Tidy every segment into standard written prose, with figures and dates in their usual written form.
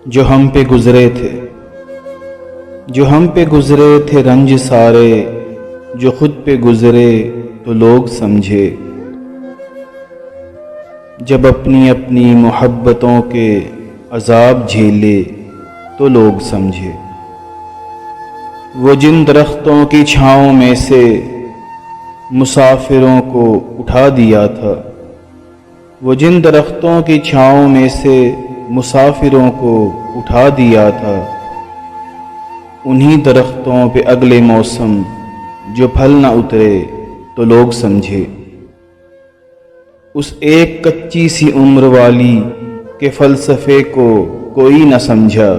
جو ہم پہ گزرے تھے، جو ہم پہ گزرے تھے رنج سارے، جو خود پہ گزرے تو لوگ سمجھے۔ جب اپنی اپنی محبتوں کے عذاب جھیلے تو لوگ سمجھے۔ وہ جن درختوں کی چھاؤں میں سے مسافروں کو اٹھا دیا تھا، وہ جن درختوں کی چھاؤں میں سے مسافروں کو اٹھا دیا تھا، انہی درختوں پہ اگلے موسم جو پھل نہ اترے تو لوگ سمجھے۔ اس ایک کچی سی عمر والی کے فلسفے کو کوئی نہ سمجھا،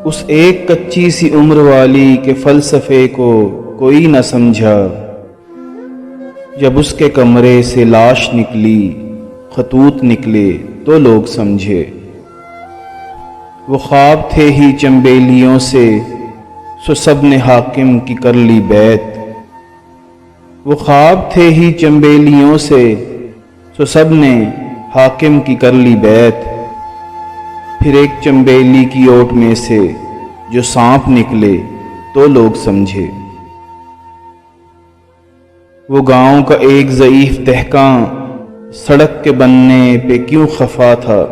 اس ایک کچی سی عمر والی کے فلسفے کو کوئی نہ سمجھا۔ جب اس کے کمرے سے لاش نکلی، خطوط نکلے تو لوگ سمجھے۔ وہ خواب تھے ہی چنبیلیوں سے، سو سب نے حاکم کی کر لی بیعت۔ وہ خواب تھے ہی چنبیلیوں سے، سو سب نے حاکم کی کر لی بیعت۔ پھر ایک چنبیلی کی اوٹ میں سے جو سانپ نکلے تو لوگ سمجھے۔ وہ گاؤں کا ایک ضعیف دہقاں سڑک کے بننے پہ کیوں خفا تھا،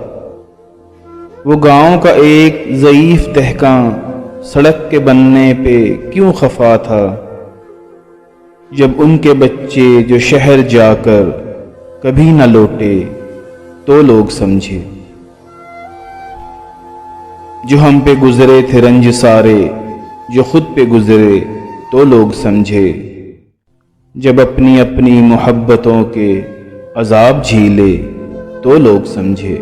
وہ گاؤں کا ایک ضعیف دہقاں سڑک کے بننے پہ کیوں خفا تھا۔ جب ان کے بچے جو شہر جا کر کبھی نہ لوٹے تو لوگ سمجھے۔ جو ہم پہ گزرے تھے رنج سارے، جو خود پہ گزرے تو لوگ سمجھے۔ جب اپنی اپنی محبتوں کے عذاب جھیلے تو لوگ سمجھے۔